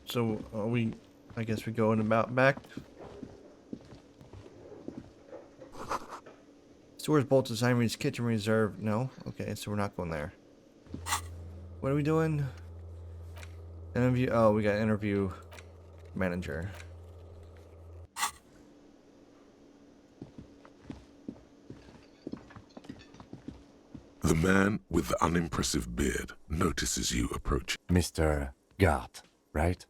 So I guess we go in about back. Stores bolted Simon's kitchen reserve. No? Okay, so we're not going there. What are we doing? Interview. Oh, we got interview manager. The man with the unimpressive beard notices you approaching. Mr. Gart, right?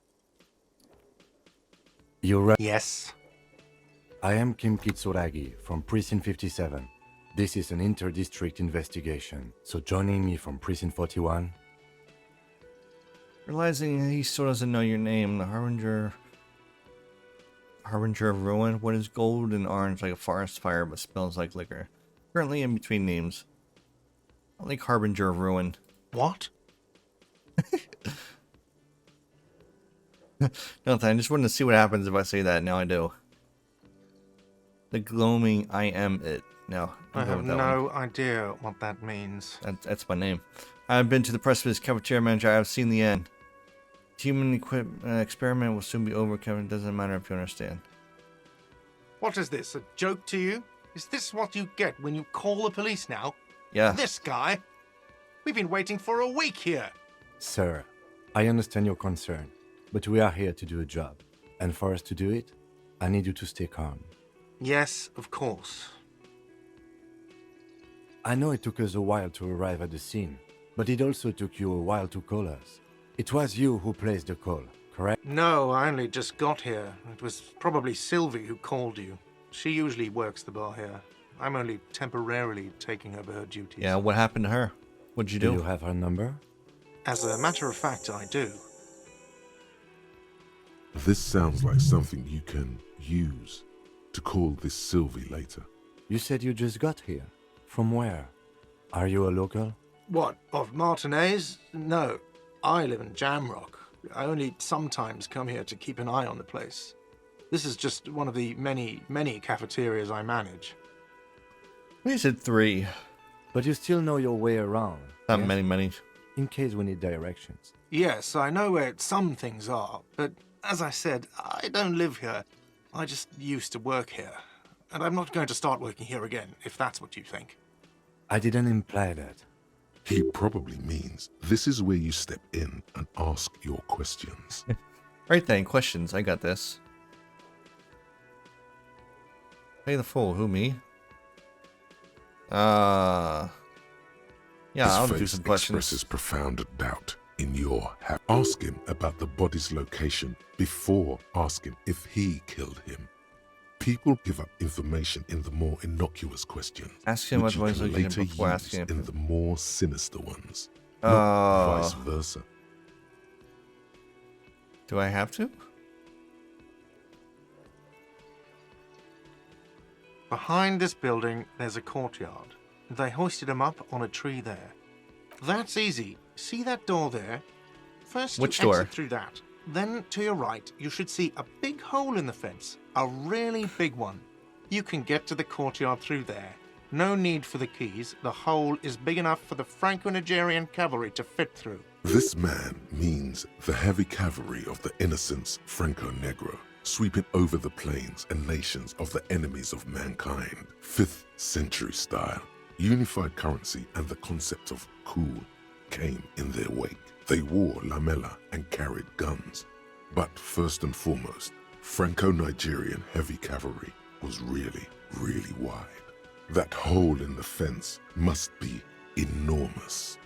You're right. Yes. I am Kim Kitsuragi from Precinct 57. This is an inter-district investigation, so joining me from Precinct 41... Realizing he still doesn't know your name, the Harbinger of Ruin. What is gold and orange like a forest fire but smells like liquor? Currently in between names. I like Harbinger of Ruin. What? Nothing, I just wanted to see what happens if I say that. Now I do. The gloaming I am it. No, I have no idea what that means. That's my name. I've been to the precipice, cafeteria manager. I have seen the end. Human experiment will soon be over, Kevin. It doesn't matter if you understand. What is this, a joke to you? Is this what you get when you call the police now? Yeah. This guy? We've been waiting for a week here. Sir, I understand your concern, but we are here to do a job. And for us to do it, I need you to stay calm. Yes, of course. I know it took us a while to arrive at the scene, but it also took you a while to call us. It was you who placed the call, correct? No, I only just got here. It was probably Sylvie who called you. She usually works the bar here. I'm only temporarily taking over her duties. Yeah, what happened to her? What'd you do? Do you have her number? As a matter of fact, I do. This sounds like something you can use to call this Sylvie later. You said you just got here. From where? Are you a local? What, of Martinez? No, I live in Jamrock. I only sometimes come here to keep an eye on the place. This is just one of the many, many cafeterias I manage. We said 3. But you still know your way around. Not yes? many. In case we need directions. Yes, I know where some things are, but as I said, I don't live here. I just used to work here. And I'm not going to start working here again, if that's what you think. I didn't imply that. He probably means this is where you step in and ask your questions. Right then, questions. I got this. Pay the fool. Who, me? Yeah, His I'll face do some questions. expresses profound doubt in your Ask him about the body's location before asking if he killed him. People give up information in the more innocuous questions, Ask him which what you was can looking later before use asking him. in the more sinister ones, not vice versa. Do I have to? Behind this building, there's a courtyard. They hoisted him up on a tree there. That's easy. See that door there? First, Which you door? exit through that. Then, to your right, you should see a big hole in the fence. A really big one. You can get to the courtyard through there. No need for the keys. The hole is big enough for the Franco-Nigerian cavalry to fit through. This man means the heavy cavalry of the innocents Franco-Negro, sweeping over the plains and nations of the enemies of mankind. 5th century style, unified currency and the concept of cool came in their wake. They wore lamella and carried guns. But first and foremost, Franco-Nigerian heavy cavalry was really, really wide. That hole in the fence must be enormous.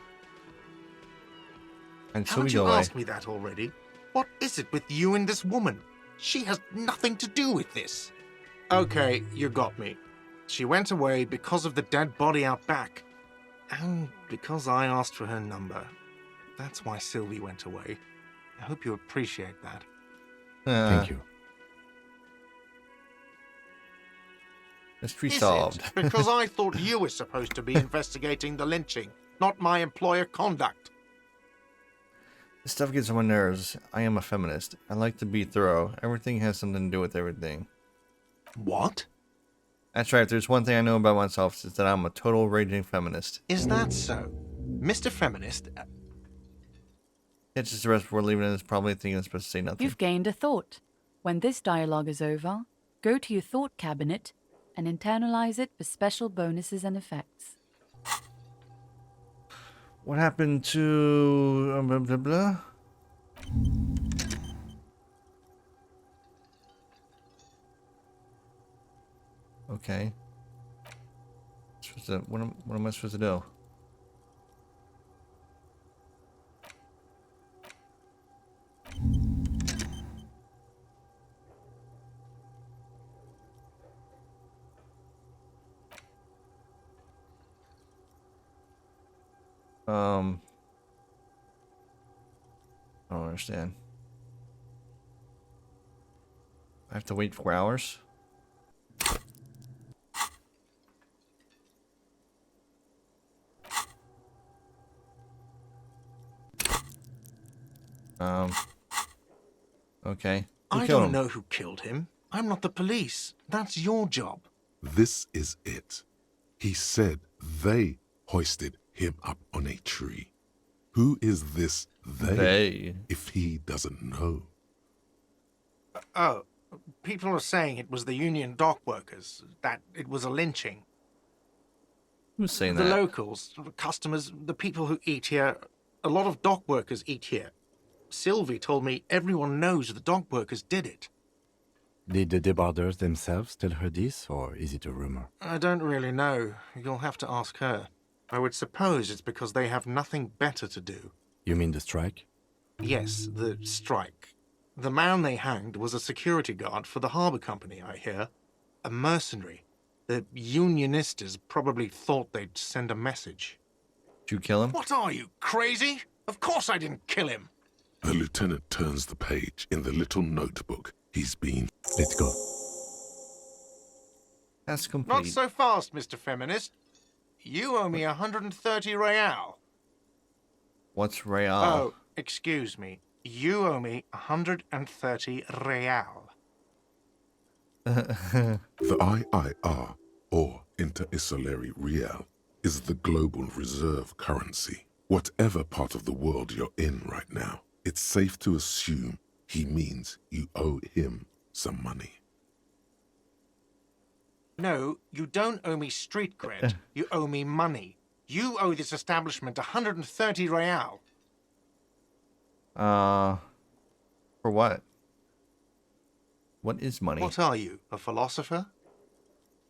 And so Haven't we you go away. asked me that already? What is it with you and this woman? She has nothing to do with this. Okay, you got me. She went away because of the dead body out back. And because I asked for her number. That's why Sylvie went away. I hope you appreciate that. Thank you. Mystery Is solved. it? Because I thought you were supposed to be investigating the lynching, not my employer conduct. This stuff gets on my nerves. I am a feminist. I like to be thorough. Everything has something to do with everything. What? That's right. If there's one thing I know about myself, it's that I'm a total raging feminist. Is that so? Mr. Feminist? catches the rest before leaving and is probably thinking it's supposed to say nothing. You've gained a thought. When this dialogue is over, go to your thought cabinet and internalize it for special bonuses and effects. What happened to blah blah blah? Okay. What am I supposed to do? I don't understand. I have to wait 4 hours? Okay. Who I killed don't him? know who killed him. I'm not the police. That's your job. This is it. He said they hoisted him up on a tree. Who is this they? If he doesn't know? Oh, people are saying it was the union dock workers, that it was a lynching. Who's saying The that? locals, the customers, the people who eat here, a lot of dock workers eat here. Sylvie told me everyone knows the dock workers did it. Did the debarders themselves tell her this, or is it a rumor? I don't really know. You'll have to ask her. I would suppose it's because they have nothing better to do. You mean the strike? Yes, the strike. The man they hanged was a security guard for the harbour company, I hear. A mercenary. The unionistas probably thought they'd send a message. Did you kill him? What are you, crazy? Of course I didn't kill him. The lieutenant turns the page in the little notebook he's been. Let's go. That's complete. Not so fast, Mr. Feminist. You owe me 130 real. What's real? Oh, excuse me. You owe me 130 real. The IIR, or Inter-Isolary Real, is the global reserve currency. Whatever part of the world you're in right now, it's safe to assume he means you owe him some money. No, you don't owe me street cred. You owe me money. You owe this establishment 130 real. For what? What is money? What are you, a philosopher?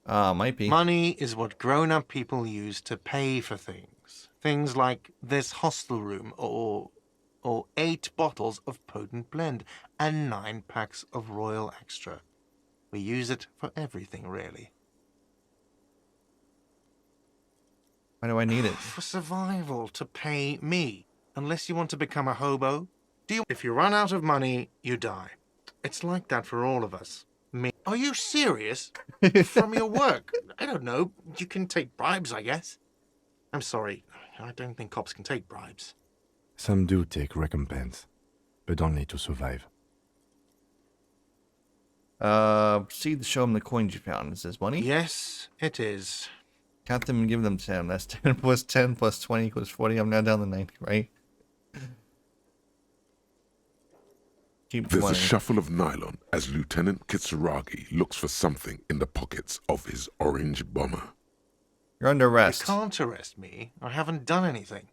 Might be. Money is what grown-up people use to pay for things. Things like this hostel room, or 8 bottles of potent blend, and 9 packs of Royal Extra. We use it for everything, really. Why do I need it? For survival, to pay me. Unless you want to become a hobo. If you run out of money, you die. It's like that for all of us. Me. Are you serious? From your work? I don't know. You can take bribes, I guess. I'm sorry. I don't think cops can take bribes. Some do take recompense, but only to survive. See to show him the coins you found. Is this money? Yes, it is. Count them and give them 10. That's 10 plus 10 plus 20 equals 40. I'm now down to 90, right? Keep There's 20. a shuffle of nylon as Lieutenant Kitsuragi looks for something in the pockets of his orange bomber. You're under You arrest. can't arrest me. I haven't done anything.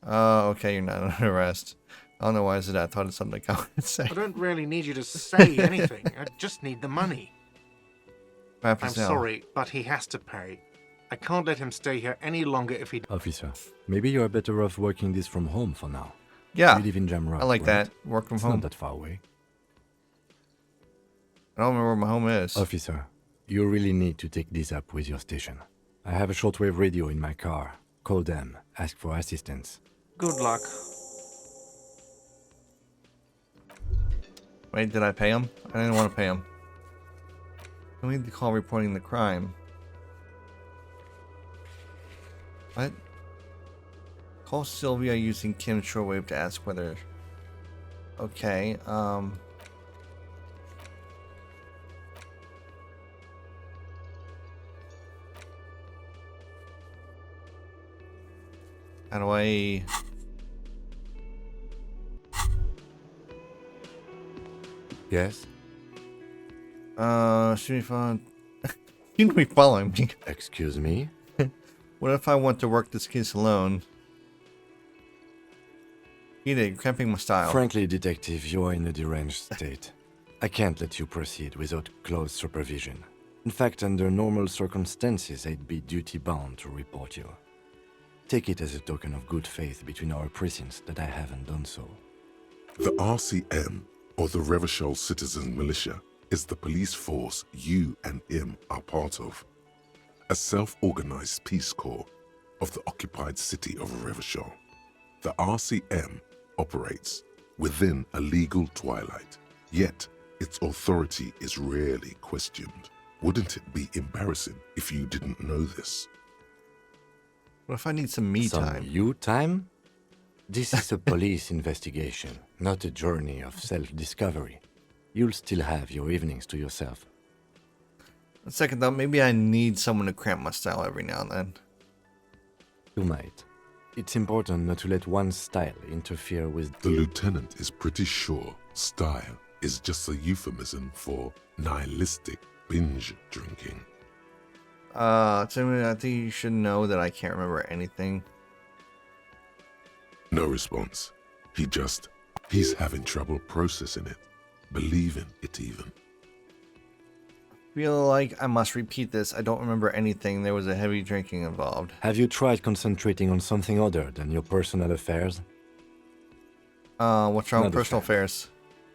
Okay, you're not under arrest. I don't know why I said that. I thought it's something I would say. I don't really need you to say anything. I just need the money. I'm sorry, but he has to pay. I can't let him stay here any longer if he... Officer, maybe you are better off working this from home for now. Yeah, You live in Jamrock, I like right? that. Work from It's home. not that far away. I don't remember where my home is. Officer, you really need to take this up with your station. I have a shortwave radio in my car. Call them. Ask for assistance. Good luck. Wait, did I pay him? I didn't want to pay him. I need to call reporting the crime. What? Call Sylvia using Kim's shortwave to ask whether... Okay, How do I... Yes? Should we find... You can be following me. Excuse me? What if I want to work this case alone? You're cramping my style. Frankly, Detective, you are in a deranged state. I can't let you proceed without close supervision. In fact, under normal circumstances, I'd be duty-bound to report you. Take it as a token of good faith between our precincts that I haven't done so. The RCM, or the Revachol Citizen Militia, is the police force you and him are part of. A self-organized peace corps of the occupied city of Revachol. The RCM operates within a legal twilight, yet its authority is rarely questioned. Wouldn't it be embarrassing if you didn't know this? What if I need some me Some time? you time? This is a police investigation, not a journey of self-discovery. You'll still have your evenings to yourself. A second thought, maybe I need someone to cramp my style every now and then. You might. It's important not to let one's style interfere with... The lieutenant is pretty sure style is just a euphemism for nihilistic binge drinking. Timmy, I think you should know that I can't remember anything. No response. He's having trouble processing it, believing it even. Feel like I must repeat this. I don't remember anything. There was a heavy drinking involved. Have you tried concentrating on something other than your personal affairs? What's wrong with Not a personal fan. affairs?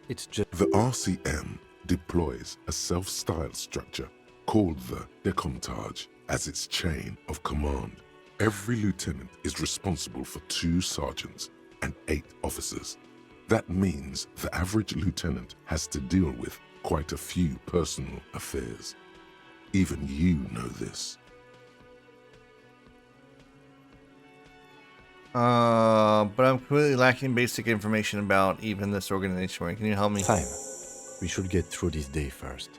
It's just... The RCM deploys a self-styled structure called the Decomptage as its chain of command. Every lieutenant is responsible for 2 sergeants and 8 officers. That means the average lieutenant has to deal with quite a few personal affairs. Even you know this. But I'm completely lacking basic information about even this organization. Can you help me? Fine. We should get through this day first.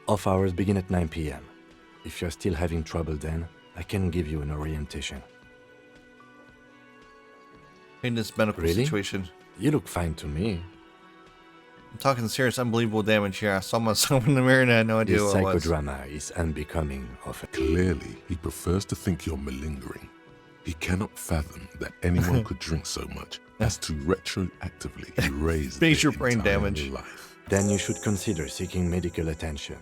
Off hours begin at 9 p.m. If you're still having trouble then, I can give you an orientation. In this medical Really? situation. You look fine to me. I'm talking serious, unbelievable damage here. I saw myself in the mirror and I had no idea This what it was. psychodrama is unbecoming of a... Clearly, he prefers to think you're malingering. He cannot fathom that anyone could drink so much as to retroactively erase Major their brain entire damage. life. Then you should consider seeking medical attention.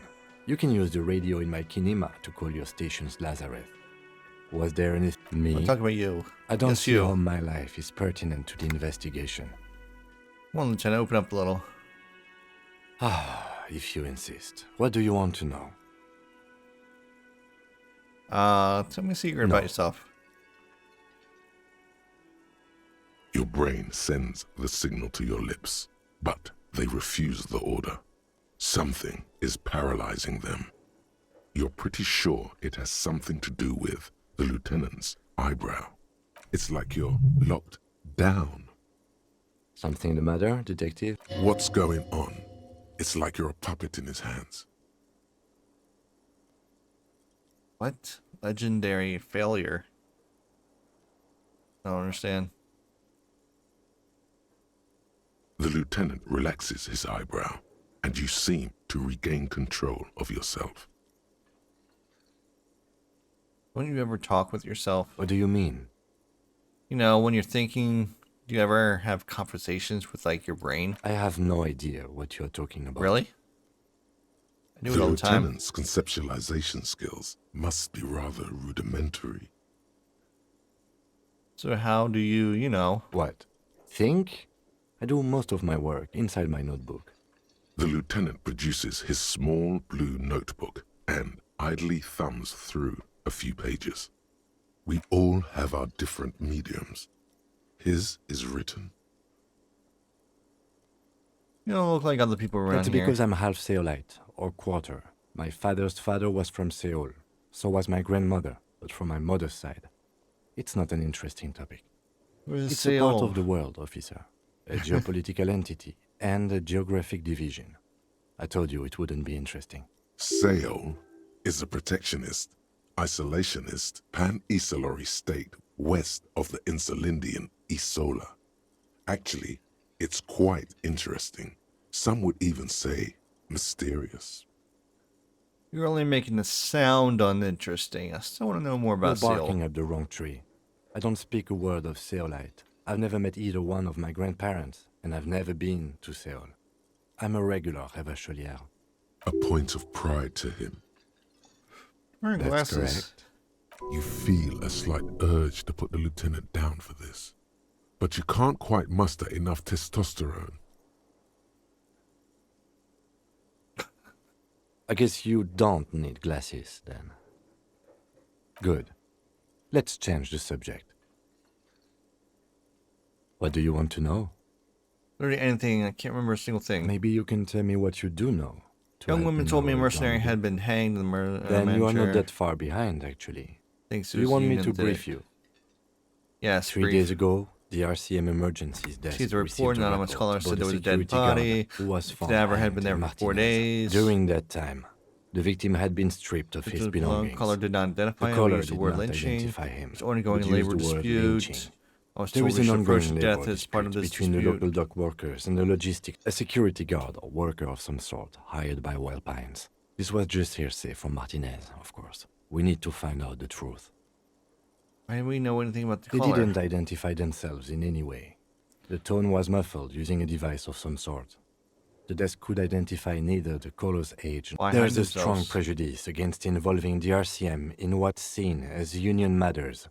You can use the radio in my kinema to call your station's Lazareth. Was there anything... Me? I'm talking about you. I don't Yes, see you. how my life is pertinent to the investigation. Come on, Lieutenant, open up a little. Ah, if you insist. What do you want to know? Tell me a secret No. about yourself. Your brain sends the signal to your lips, but they refuse the order. Something is paralyzing them. You're pretty sure it has something to do with the lieutenant's eyebrow. It's like you're locked down. Something the matter, detective? What's going on? It's like you're a puppet in his hands. What? Legendary failure. I don't understand. The lieutenant relaxes his eyebrow, and you seem to regain control of yourself. Wouldn't you ever talk with yourself? What do you mean? You know, when you're thinking, do you ever have conversations with, like, your brain? I have no idea what you're talking about. Really? I do it The all the time. lieutenant's conceptualization skills must be rather rudimentary. So how do you, you know... What? Think? I do most of my work inside my notebook. The lieutenant produces his small blue notebook and idly thumbs through a few pages. We all have our different mediums. His is written. You don't look like other people around That's here. because I'm half Seolite, or quarter. My father's father was from Seoul. So was my grandmother, but from my mother's side. It's not an interesting topic. Where's It's a part Seoul? of the world, officer. A geopolitical entity and a geographic division. I told you it wouldn't be interesting. Seoul is a protectionist, isolationist, pan-Isolari state west of the Insulindian Isola. Actually, it's quite interesting. Some would even say mysterious. You're only making the sound uninteresting. I still want to know more You're about barking Seal. up the wrong tree. I don't speak a word of Seolite. I've never met either one of my grandparents, and I've never been to Seoul. I'm a regular Revacholière. A point of pride to him. Wearing That's glasses. correct. You feel a slight urge to put the lieutenant down for this, but you can't quite muster enough testosterone. I guess you don't need glasses, then. Good. Let's change the subject. What do you want to know? Literally anything. I can't remember a single thing. Maybe you can tell me what you do know. to Young help women me told me a narrow it mercenary down a had bit. been hanged in the Then you are not manager. that far behind, actually. Thinks Do you want me to Union did brief it. you? Yes, 3 brief. days ago, the RCM emergencies desk She's a received report. a Anonymous report caller said about there was a dead security guard body. who was The found cadaver had hanged been there in for 4 Martinez. days. During that time, the victim had been stripped of his belongings. Caller did not identify The him. caller We used the did word not lynching. identify him, It's ongoing but labor used the word dispute. lynching. I was There told is we an should approach ongoing death labor as part of dispute this between the dispute. local dock workers and the logistics, a security guard or worker of some sort hired by Wild Pines. This was just hearsay from Martinez, of course. We need to find out the truth. Why do we know anything about the They caller? didn't identify themselves in any way. The tone was muffled using a device of some sort. The desk could identify neither the caller's age. Why There's hide a strong themselves? prejudice against involving the RCM in what's seen as union matters.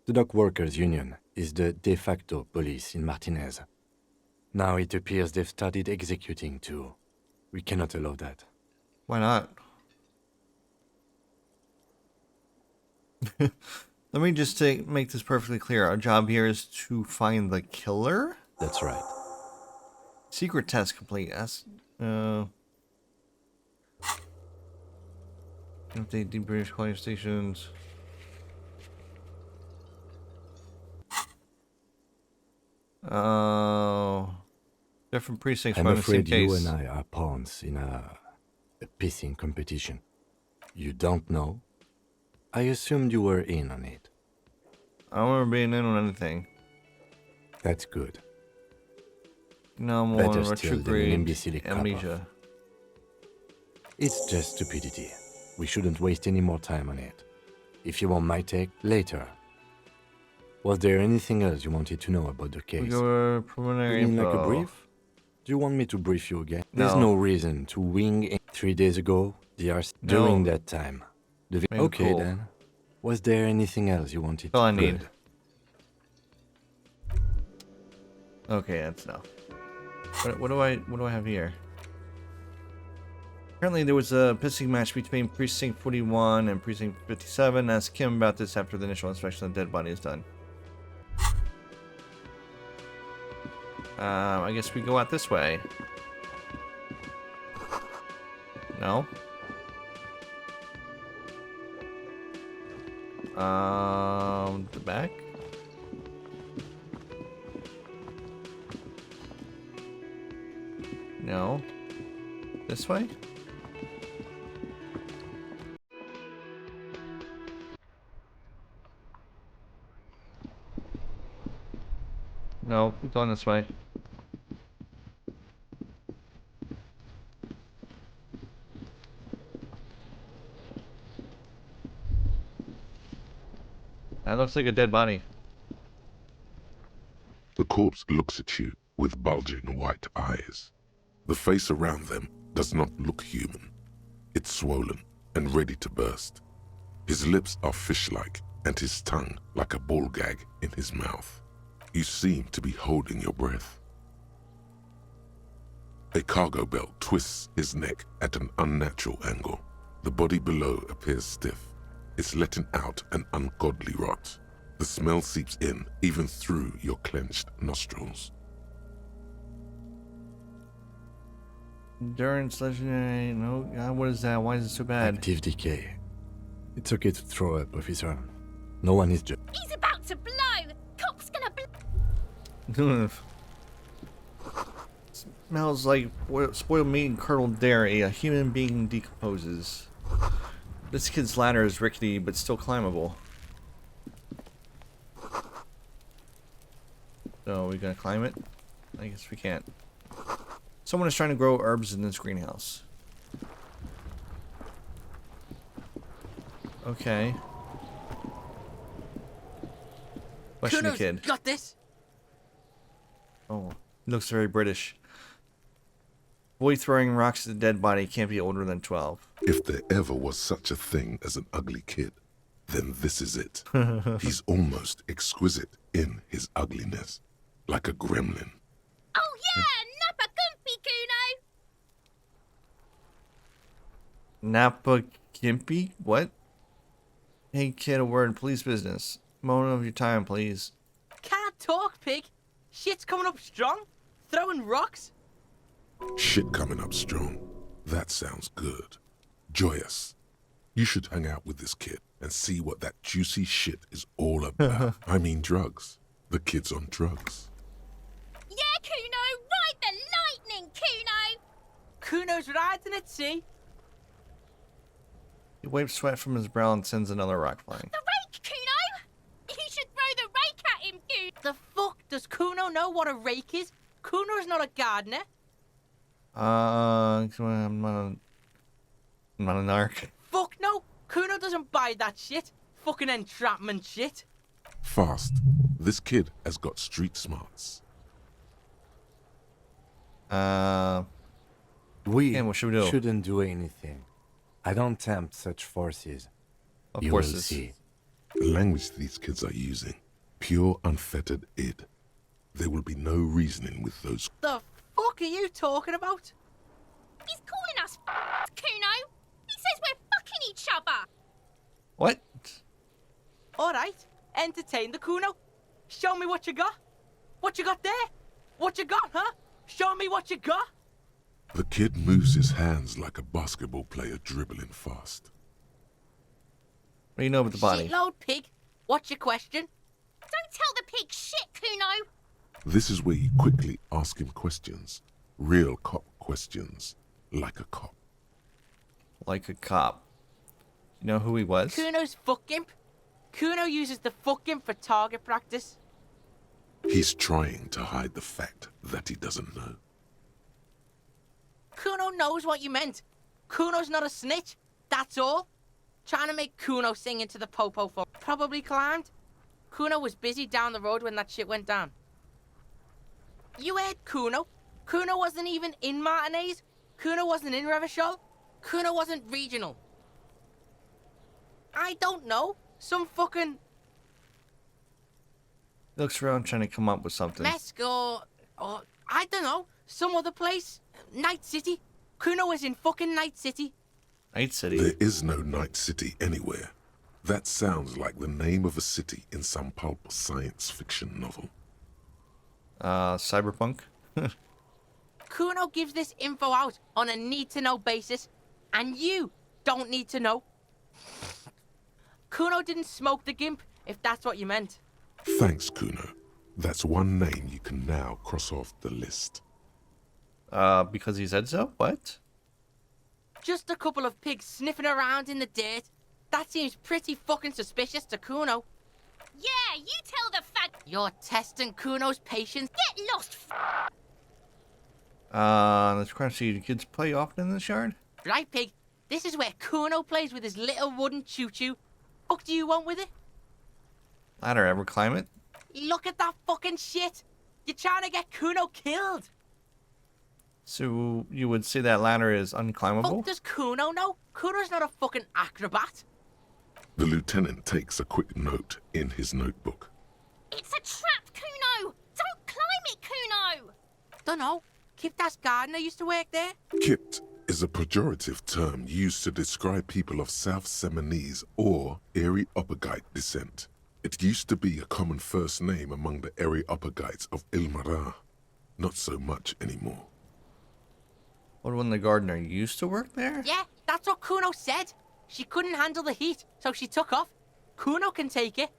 The dock workers' union is the de facto police in Martinez. Now it appears they've started executing too. We cannot allow that. Why not? Let me just make this perfectly clear. Our job here is to find the killer? That's right. Secret test complete. That's, update debrief calling stations. Oh. Different precincts I'm running the same afraid you case. and I are pawns in a pissing competition. You don't know? I assumed you were in on it. I don't remember being in on anything. That's good. No more Better still than an retrograde imbecilic cop-off. amnesia. It's just stupidity. We shouldn't waste any more time on it. If you want my take, later. Was there anything else you wanted to know about the We case? go to preliminary You mean like a info. brief? Do you want me to brief you again? There's No. no reason to wing in. 3 days ago, the RC... No. During that time. Okay cool. then. Was there anything else you wanted All I to... need. Good. Okay, that's enough. What do I have here? Apparently there was a pissing match between Precinct 41 and Precinct 57. Ask Kim about this after the initial inspection of the dead body is done. I guess we go out this way. No? The back? No. This way? No, we're going this way. That looks like a dead body. The corpse looks at you with bulging white eyes. The face around them does not look human. It's swollen and ready to burst. His lips are fish-like and his tongue like a ball gag in his mouth. You seem to be holding your breath. A cargo belt twists his neck at an unnatural angle. The body below appears stiff. It's letting out an ungodly rot. The smell seeps in even through your clenched nostrils. Endurance, legendary. No, God, what is that? Why is it so bad? Active decay. It's okay to throw up, officer. No one is just... He's about to blow! Cock's gonna blow! Smells like spoiled meat and curdled dairy. A human being decomposes. This kid's ladder is rickety but still climbable. So we gonna climb it? I guess we can't. Someone is trying to grow herbs in this greenhouse. Okay. Question the Kuno's kid. got this. Oh, he looks very British. Boy throwing rocks at the dead body can't be older than 12. If there ever was such a thing as an ugly kid, then this is it. He's almost exquisite in his ugliness, like a gremlin. Oh yeah, Nappa Gumpy Kuno. Napa Gimpy? What? Hey kid, a word, please business. Moment of your time, please. Can't talk, pig. Shit's coming up strong. Throwing rocks. Shit coming up strong. That sounds good. Joyous. You should hang out with this kid and see what that juicy shit is all about. I mean drugs. The kid's on drugs. Yeah, Kuno, ride the lightning, Kuno. Kuno's riding it, see? He wipes sweat from his brow and sends another rock flying. The rake, Kuno. You should throw the rake at him, Kuno. The fuck? Does Kuno know what a rake is? Kuno's not a gardener. I'm not a narc. Fuck no. Kuno doesn't buy that shit. Fucking entrapment shit. Fast. This kid has got street smarts. We Yeah, what should we do? shouldn't do anything. I don't tempt such forces. Of You course will it's- see. The language these kids are using, pure unfettered id. There will be no reasoning with those. The fuck are you talking about? He's calling us Kuno. He says we're fucking each other. What? Alright, entertain the Kuno. Show me what you got. What you got there? What you got, huh? Show me what you got. The kid moves his hands like a basketball player dribbling fast. What do you know about the body? Shitload pig. What's your question? Don't tell the pig shit, Kuno. This is where you quickly ask him questions. Real cop questions. Like a cop. Like a cop. You know who he was? Kuno's fuck imp. Kuno uses the fuck imp for target practice. He's trying to hide the fact that he doesn't know. Kuno knows what you meant. Kuno's not a snitch. That's all. Trying to make Kuno sing into the popo phone. Probably climbed. Kuno was busy down the road when that shit went down. You heard Kuno. Kuno wasn't even in Martinez. Kuno wasn't in Revachol. Kuno wasn't regional. I don't know. Some fucking He looks around trying to come up with something. Mesco or I don't know. Some other place. Night City. Kuno was in fucking Night City. Night City. There is no Night City anywhere. That sounds like the name of a city in some pulp science fiction novel. Cyberpunk. Kuno gives this info out on a need-to-know basis, and you don't need to know. Kuno didn't smoke the gimp, if that's what you meant. Thanks, Kuno. That's one name you can now cross off the list. Because he said so? What? Just a couple of pigs sniffing around in the dirt. That seems pretty fucking suspicious to Kuno. Yeah, you tell the fag. You're testing Kuno's patience. Get lost. Let's try to see. Do kids play often in this yard? Right, pig? This is where Kuno plays with his little wooden choo-choo. Fuck do you want with it? Ladder, ever climb it? Look at that fucking shit. You're trying to get Kuno killed. So you would say that ladder is unclimbable? Fuck does Kuno know? Kuno's not a fucking acrobat. The lieutenant takes a quick note in his notebook. It's a trap, Kuno. Don't climb it, Kuno. Dunno. Kiptas gardener used to work there. Kipt is a pejorative term used to describe people of South Seminese or Erie-Uppergite descent. It used to be a common first name among the Erie-Uppergites of Ilmara. Not so much anymore. What when the gardener used to work there? Yeah, that's what Kuno said. She couldn't handle the heat, so she took off. Kuno can take it.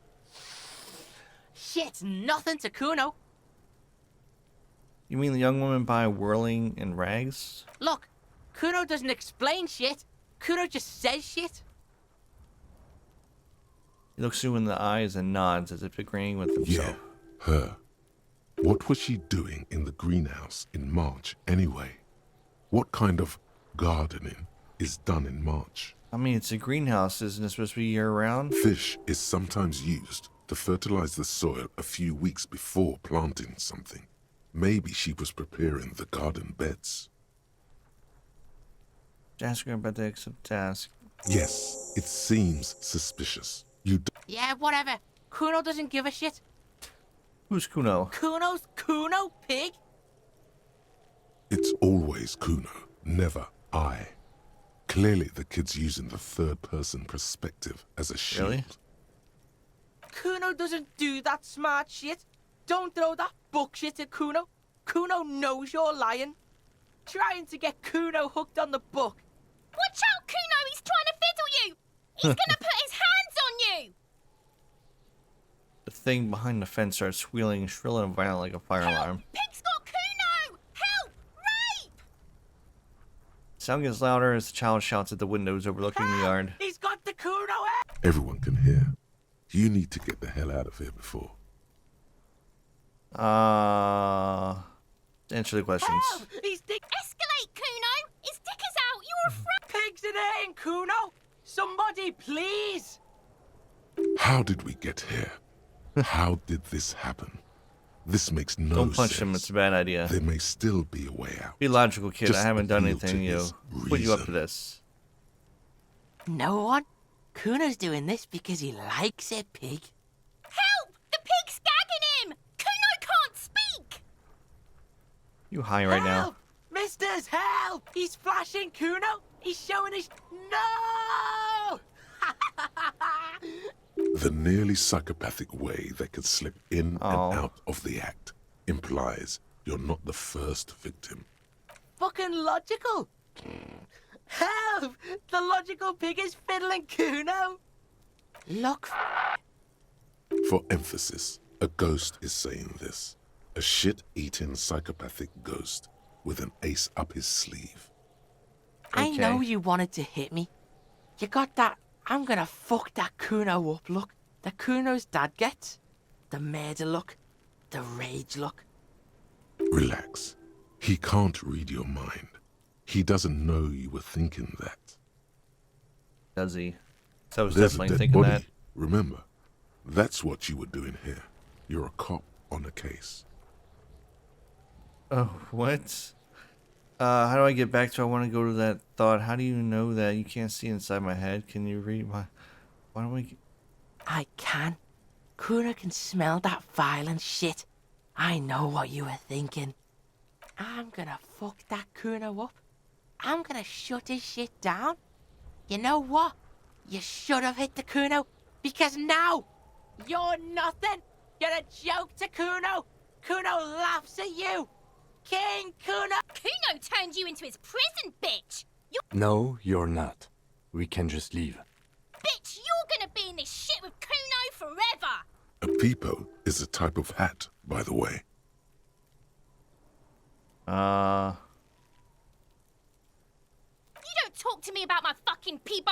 Shit's nothing to Kuno. You mean the young woman by whirling in rags? Look, Kuno doesn't explain shit. Kuno just says shit. He looks you in the eyes and nods as if agreeing with himself. Yeah, her. What was she doing in the greenhouse in March anyway? What kind of gardening is done in March? I mean, it's a greenhouse. Isn't it supposed to be year-round? Fish is sometimes used to fertilize the soil a few weeks before planting something. Maybe she was preparing the garden beds. Ask her about the accept task. Yes, it seems suspicious. You Yeah, whatever. Kuno doesn't give a shit. Who's Kuno? Kuno's Kuno, pig. It's always Kuno, never I. Clearly the kid's using the third-person perspective as a shield. Really? Kuno doesn't do that smart shit. Don't throw that book shit at Kuno. Kuno knows you're lying. Trying to get Kuno hooked on the book. Watch out, Kuno! He's trying to fiddle you! He's gonna put his hands on you! The thing behind the fence starts squealing, shrill and violent like a fire alarm. Pig's got Kuno! Help! Rape! Sound gets louder as the child shouts at the windows overlooking the yard. He's got the Kuno head. Everyone can hear. You need to get the hell out of here before. Answer the questions. Help! He's dick. Escalate, Kuno! His dick is out! You're a Pigs in here, Kuno. Somebody, please. How did we get here? How did this happen? This makes no sense. Don't punch him, it's a bad idea. There may still be a way out. Be logical, kid. Just I haven't done appeal to anything his put you up to reason. this. No one. Kuno's doing this because he likes it, pig. Help! The pig's gagging him! Kuno can't speak! You high right now. Help! Misters, help! He's flashing Kuno. He's showing his... No! The nearly psychopathic way they could slip in Oh. and out of the act implies you're not the first victim. Fucking logical. Help! The logical pig is fiddling Kuno. Look. For emphasis, a ghost is saying this. A shit-eating psychopathic ghost with an ace up his sleeve. I know Okay. you wanted to hit me. You got that I'm gonna fuck that Kuno up look that Kuno's dad gets. The murder look. The rage look. Relax. He can't read your mind. He doesn't know you were thinking that. Does he? So I was There's a definitely dead thinking body. that. Remember, that's what you were doing here. You're a cop on a case. Oh, what? How do I get back to I want to go to that thought? How do you know that? You can't see inside my head. Can you read my... Why don't we... I can. Kuno can smell that violent shit. I know what you were thinking. I'm gonna fuck that Kuno up. I'm gonna shut his shit down. You know what? You should have hit the Kuno, because now you're nothing. You're a joke to Kuno. Kuno laughs at you. King Kuno. Kuno turned you into his prison, bitch! You No, you're not. We can just leave. bitch, you're gonna be in this shit with Kuno forever! A peepo is a type of hat, by the way. You don't talk to me about my fucking peeper!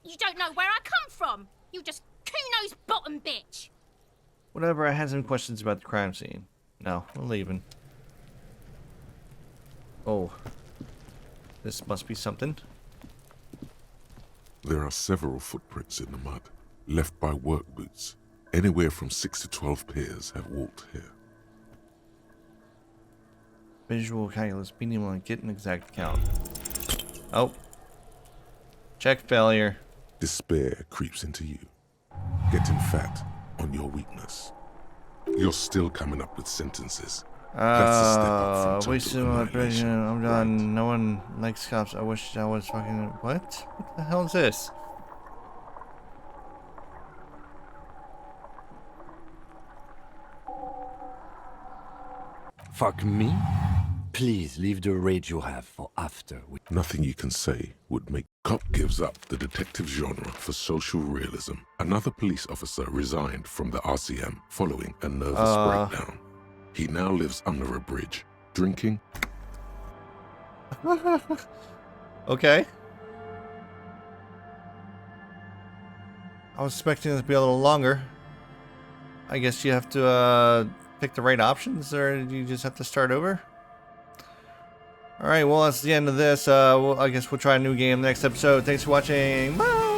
You don't know where I come from! You just Kuno's bottom bitch! Whatever, I had some questions about the crime scene. No, we're leaving. Oh. This must be something. There are several footprints in the mud, left by work boots. Anywhere from 6 to 12 pairs have walked here. Visual calculus, medium on get an exact count. Oh. Check failure. Despair creeps into you, getting fat on your weakness. You're still coming up with sentences. That's a step up from Wasted total my annihilation, prison. I'm right? done. No one likes cops. I wish I was fucking... What? What the hell is this? Fuck me? Please leave the rage you have for after. Nothing you can say would make cop gives up the detective genre for social realism. Another police officer resigned from the RCM following a nervous breakdown. He now lives under a bridge, drinking. Okay. I was expecting it to be a little longer. I guess you have to, pick the right options, or do you just have to start over? Alright, well, that's the end of this. I guess we'll try a new game next episode. Thanks for watching. Bye!